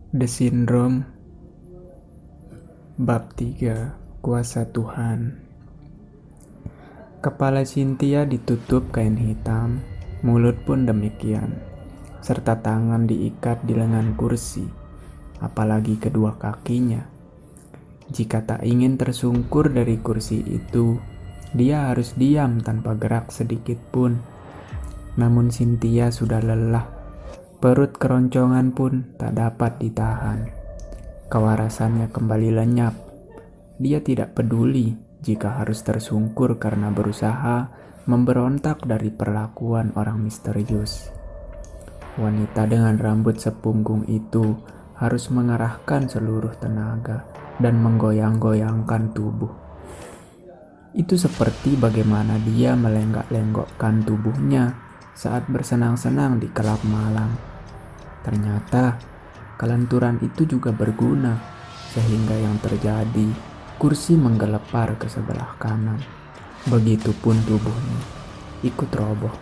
The Syndrome Bab 3 Kuasa Tuhan. Kepala Cynthia ditutup kain hitam, mulut pun demikian, serta tangan diikat di lengan kursi, apalagi kedua kakinya. Jika tak ingin tersungkur dari kursi itu, dia harus diam tanpa gerak sedikit pun. Namun Cynthia sudah lelah. Perut keroncongan pun tak dapat ditahan. Kewarasannya kembali lenyap. Dia tidak peduli jika harus tersungkur karena berusaha memberontak dari perlakuan orang misterius. Wanita dengan rambut sepunggung itu harus mengerahkan seluruh tenaga dan menggoyang-goyangkan tubuh. Itu seperti bagaimana dia melenggak-lenggokkan tubuhnya saat bersenang-senang di kelab malam. Ternyata kelenturan itu juga berguna, sehingga yang terjadi kursi menggelepar ke sebelah kanan. Begitupun tubuhnya ikut roboh.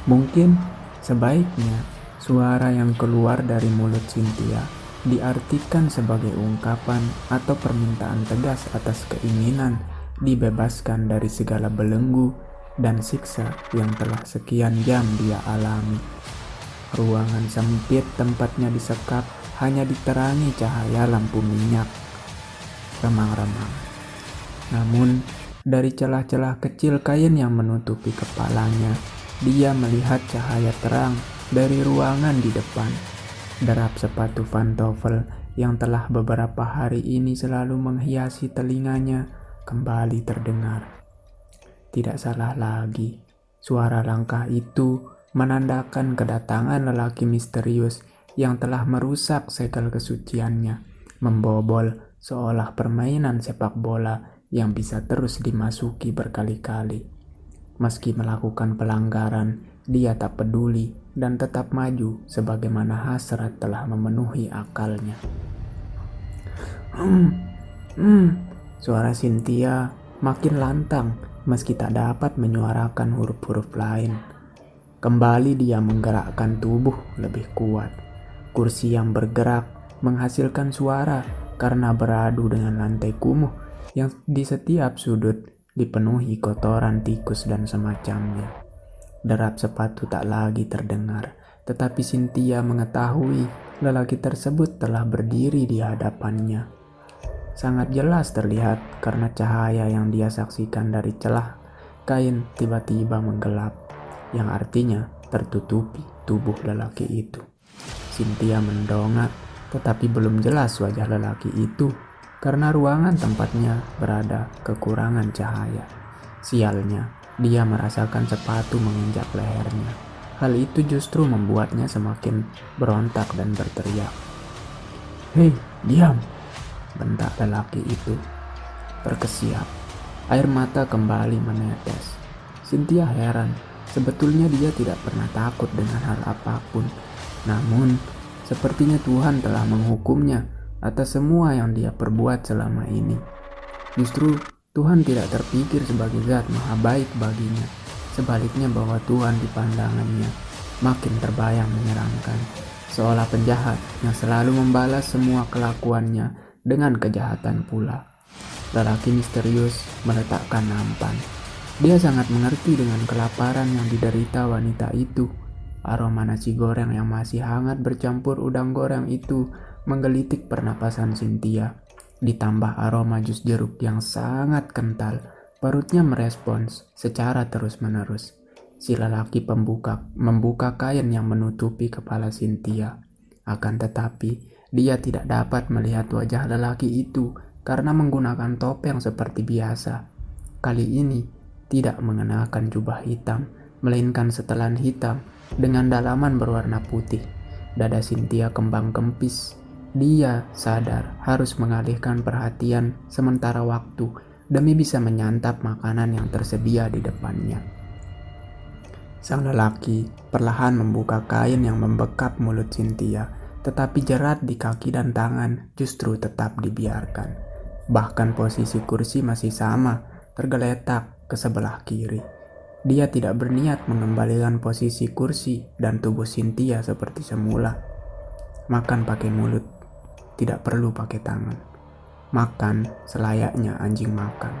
Mungkin sebaiknya suara yang keluar dari mulut Cynthia diartikan sebagai ungkapan atau permintaan tegas atas keinginan dibebaskan dari segala belenggu dan siksa yang telah sekian jam dia alami. Ruangan sempit tempatnya disekap hanya diterangi cahaya lampu minyak remang-remang. Namun, dari celah-celah kecil kain yang menutupi kepalanya, dia melihat cahaya terang dari ruangan di depan. Derap sepatu pantofel yang telah beberapa hari ini selalu menghiasi telinganya kembali terdengar. Tidak salah lagi, suara langkah itu menandakan kedatangan lelaki misterius yang telah merusak segel kesuciannya, membobol seolah permainan sepak bola yang bisa terus dimasuki berkali-kali. Meski melakukan pelanggaran, dia tak peduli dan tetap maju sebagaimana hasrat telah memenuhi akalnya. Suara Cynthia makin lantang meski tak dapat menyuarakan huruf-huruf lain. Kembali dia menggerakkan tubuh lebih kuat. Kursi yang bergerak menghasilkan suara karena beradu dengan lantai kumuh yang di setiap sudut dipenuhi kotoran tikus dan semacamnya. Derap sepatu tak lagi terdengar, tetapi Cynthia mengetahui lelaki tersebut telah berdiri di hadapannya. Sangat jelas terlihat karena cahaya yang dia saksikan dari celah kain tiba-tiba menggelap, yang artinya tertutupi tubuh lelaki itu. Cynthia mendongak, tetapi belum jelas wajah lelaki itu karena ruangan tempatnya berada kekurangan cahaya. Sialnya, dia merasakan sepatu menginjak lehernya. Hal itu justru membuatnya semakin berontak dan berteriak. "Hei, diam!" bentak lelaki itu. Terkesiap, air mata kembali menetes. Cynthia heran, sebetulnya dia tidak pernah takut dengan hal apapun. Namun, sepertinya Tuhan telah menghukumnya atas semua yang dia perbuat selama ini. Justru Tuhan tidak terpikir sebagai zat maha baik baginya. Sebaliknya bahwa Tuhan di pandangannya makin terbayang menyeramkan, seolah penjahat yang selalu membalas semua kelakuannya dengan kejahatan pula. Lelaki misterius meletakkan nampan. Dia sangat mengerti dengan kelaparan yang diderita wanita itu. Aroma nasi goreng yang masih hangat bercampur udang goreng itu menggelitik pernapasan Cynthia. Ditambah aroma jus jeruk yang sangat kental, perutnya merespons secara terus-menerus. Si lelaki membuka kain yang menutupi kepala Cynthia. Akan tetapi, dia tidak dapat melihat wajah lelaki itu karena menggunakan topeng seperti biasa. Kali ini tidak mengenakan jubah hitam, melainkan setelan hitam dengan dalaman berwarna putih. Dada Cynthia kembang kempis. Dia sadar harus mengalihkan perhatian sementara waktu demi bisa menyantap makanan yang tersedia di depannya. Sang lelaki perlahan membuka kain yang membekap mulut Cynthia, tetapi jerat di kaki dan tangan justru tetap dibiarkan. Bahkan posisi kursi masih sama, tergeletak ke sebelah kiri. Dia tidak berniat mengembalikan posisi kursi dan tubuh Cynthia seperti semula. Makan pakai mulut, tidak perlu pakai tangan. Makan selayaknya anjing makan.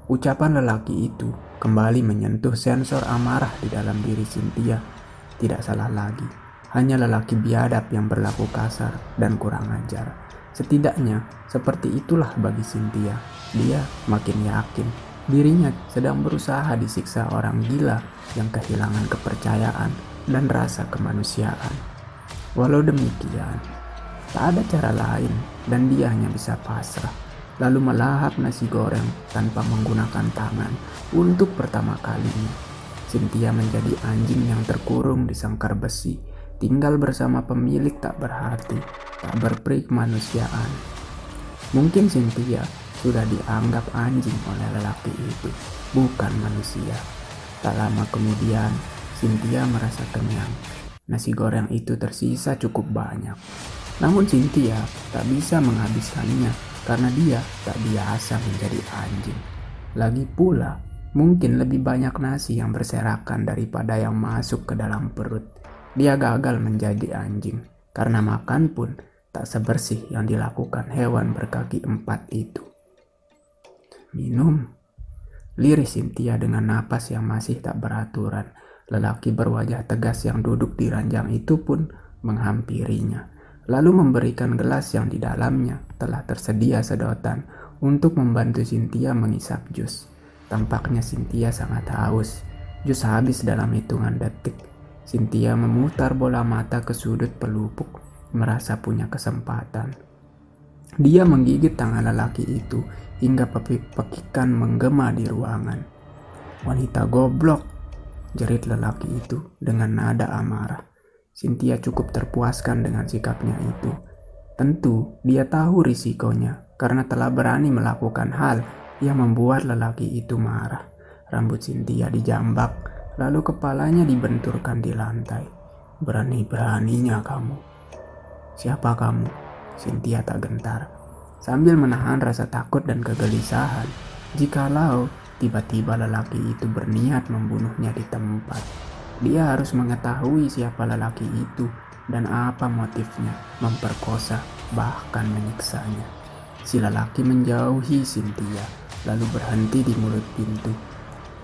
Ucapan lelaki itu kembali menyentuh sensor amarah di dalam diri Cynthia. Tidak salah lagi, hanya lelaki biadab yang berlaku kasar dan kurang ajar. Setidaknya seperti itulah bagi Cynthia. Dia makin yakin dirinya sedang berusaha disiksa orang gila yang kehilangan kepercayaan dan rasa kemanusiaan. Walau demikian, tak ada cara lain dan dia hanya bisa pasrah, lalu melahap nasi goreng tanpa menggunakan tangan untuk pertama kalinya. Cynthia menjadi anjing yang terkurung di sangkar besi, tinggal bersama pemilik tak berhati, tak berperi kemanusiaan. Mungkin Cynthia sudah dianggap anjing oleh lelaki itu, bukan manusia. Tak lama kemudian, Cynthia merasa kenyang. Nasi goreng itu tersisa cukup banyak. Namun Cynthia tak bisa menghabiskannya karena dia tak biasa menjadi anjing. Lagi pula, mungkin lebih banyak nasi yang berserakan daripada yang masuk ke dalam perut. Dia gagal menjadi anjing karena makan pun tak sebersih yang dilakukan hewan berkaki 4 itu. Minum, lirih Cynthia dengan napas yang masih tak beraturan. Lelaki berwajah tegas yang duduk di ranjang itu pun menghampirinya, lalu memberikan gelas yang di dalamnya telah tersedia sedotan untuk membantu Cynthia mengisap jus. Tampaknya Cynthia sangat haus. Jus habis dalam hitungan detik. Cynthia memutar bola mata ke sudut pelupuk, merasa punya kesempatan. Dia menggigit tangan lelaki itu hingga pekikan menggema di ruangan. "Wanita goblok," jerit lelaki itu dengan nada amarah. Cynthia cukup terpuaskan dengan sikapnya itu. Tentu dia tahu risikonya karena telah berani melakukan hal yang membuat lelaki itu marah. Rambut Cynthia dijambak, lalu kepalanya dibenturkan di lantai. "Berani-beraninya kamu." "Siapa kamu?" Cynthia tak gentar, sambil menahan rasa takut dan kegelisahan jikalau tiba-tiba lelaki itu berniat membunuhnya di tempat. Dia harus mengetahui siapa lelaki itu dan apa motifnya memperkosa bahkan menyiksanya. Si lelaki menjauhi Cynthia lalu berhenti di mulut pintu.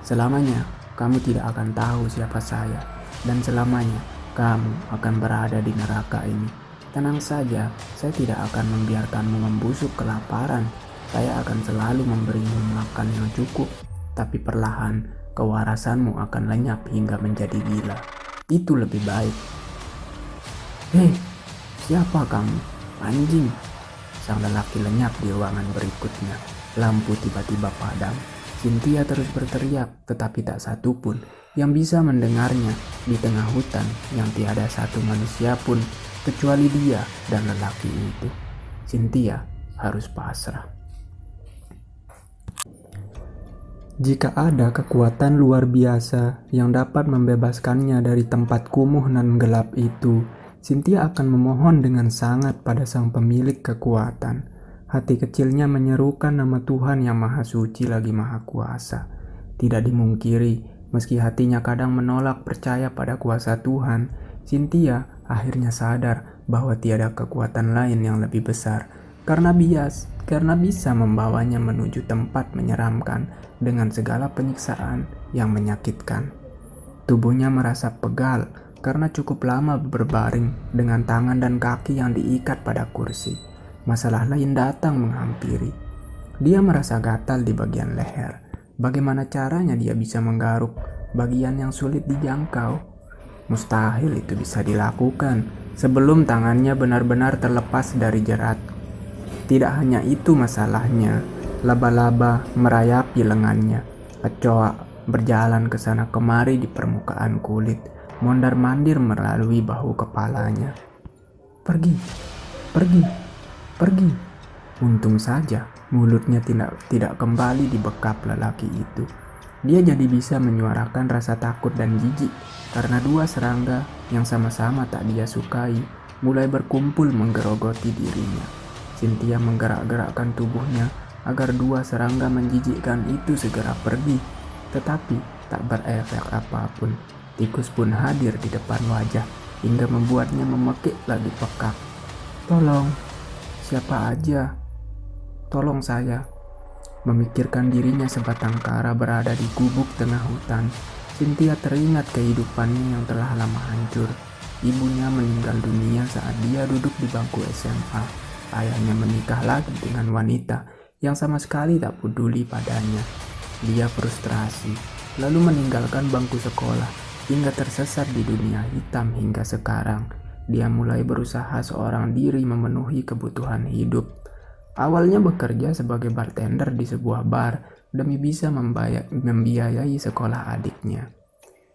"Selamanya kamu tidak akan tahu siapa saya, dan selamanya kamu akan berada di neraka ini. Tenang saja, saya tidak akan membiarkanmu membusuk kelaparan. Saya akan selalu memberimu makan yang cukup, tapi perlahan kewarasanmu akan lenyap hingga menjadi gila. Itu lebih baik." "Hei, siapa kamu? Anjing!" Sang lelaki lenyap di ruangan berikutnya. Lampu tiba-tiba padam. Cynthia terus berteriak, tetapi tak satu pun yang bisa mendengarnya di tengah hutan yang tiada satu manusia pun kecuali dia dan lelaki itu. Cynthia harus pasrah. Jika ada kekuatan luar biasa yang dapat membebaskannya dari tempat kumuh dan gelap itu, Cynthia akan memohon dengan sangat pada sang pemilik kekuatan. Hati kecilnya menyerukan nama Tuhan yang Maha Suci lagi Maha Kuasa. Tidak dimungkiri, meski hatinya kadang menolak percaya pada kuasa Tuhan, Cynthia akhirnya sadar bahwa tiada kekuatan lain yang lebih besar karena bisa membawanya menuju tempat menyeramkan dengan segala penyiksaan yang menyakitkan. Tubuhnya merasa pegal karena cukup lama berbaring dengan tangan dan kaki yang diikat pada kursi. Masalah lain datang menghampiri. Dia merasa gatal di bagian leher. Bagaimana caranya dia bisa menggaruk bagian yang sulit dijangkau? Mustahil itu bisa dilakukan sebelum tangannya benar-benar terlepas dari jerat. Tidak hanya itu masalahnya, laba-laba merayapi lengannya. Kecoa berjalan ke sana kemari di permukaan kulit, mondar-mandir melalui bahu kepalanya. Pergi, pergi, pergi. Untung saja mulutnya tidak kembali dibekap lelaki itu. Dia jadi bisa menyuarakan rasa takut dan jijik karena dua serangga yang sama-sama tak dia sukai mulai berkumpul menggerogoti dirinya. Cynthia menggerak-gerakkan tubuhnya agar dua serangga menjijikkan itu segera pergi, tetapi tak berefek apapun. Tikus pun hadir di depan wajah hingga membuatnya memekik lagi pekak. "Tolong, siapa aja? Tolong saya." Memikirkan dirinya sebatang kara berada di gubuk tengah hutan, Cynthia teringat kehidupannya yang telah lama hancur. Ibunya meninggal dunia saat dia duduk di bangku SMA. Ayahnya menikah lagi dengan wanita yang sama sekali tak peduli padanya. Dia frustrasi, lalu meninggalkan bangku sekolah hingga tersesat di dunia hitam hingga sekarang. Dia mulai berusaha seorang diri memenuhi kebutuhan hidup. Awalnya bekerja sebagai bartender di sebuah bar demi bisa membiayai sekolah adiknya.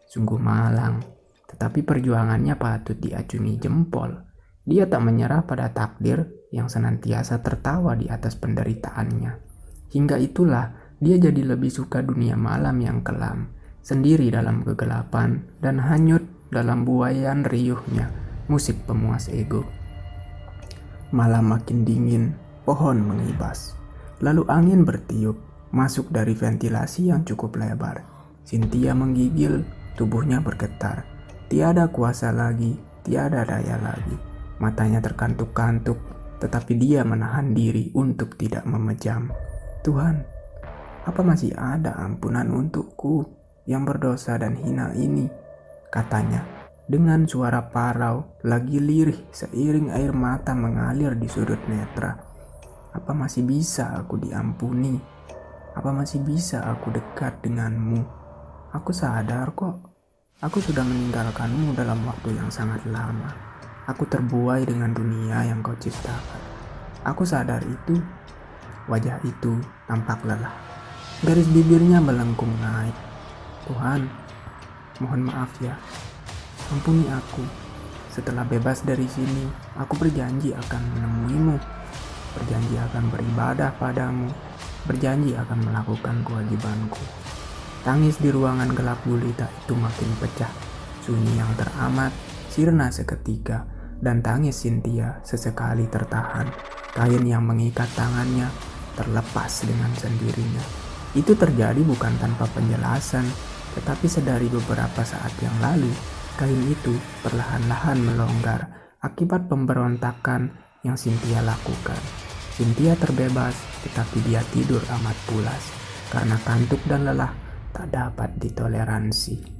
Sungguh malang, tetapi perjuangannya patut diacungi jempol. Dia tak menyerah pada takdir yang senantiasa tertawa di atas penderitaannya. Hingga itulah dia jadi lebih suka dunia malam yang kelam, sendiri dalam kegelapan dan hanyut dalam buaian riuhnya musik pemuas ego. Malam makin dingin. Pohon mengibas, lalu angin bertiup masuk dari ventilasi yang cukup lebar. Cynthia menggigil, tubuhnya bergetar. Tiada kuasa lagi, tiada daya lagi. Matanya terkantuk-kantuk, tetapi dia menahan diri untuk tidak memejam. "Tuhan, apa masih ada ampunan untukku yang berdosa dan hina ini?" katanya dengan suara parau lagi lirih seiring air mata mengalir di sudut netra. "Apa masih bisa aku diampuni? Apa masih bisa aku dekat denganmu? Aku sadar kok, aku sudah meninggalkanmu dalam waktu yang sangat lama. Aku terbuai dengan dunia yang kau ciptakan. Aku sadar itu." Wajah itu tampak lelah. Garis bibirnya melengkung naik. "Tuhan, mohon maaf ya. Ampuni aku. Setelah bebas dari sini, aku berjanji akan menemuimu. Berjanji akan beribadah padamu, berjanji akan melakukan kewajibanku." Tangis di ruangan gelap gulita itu makin pecah. Sunyi yang teramat sirna seketika, dan tangis Cynthia sesekali tertahan. Kain yang mengikat tangannya terlepas dengan sendirinya. Itu terjadi bukan tanpa penjelasan, tetapi sedari beberapa saat yang lalu, kain itu perlahan-lahan melonggar akibat pemberontakan yang Cynthia lakukan. Cynthia terbebas, tetapi dia tidur amat pulas karena kantuk dan lelah tak dapat ditoleransi.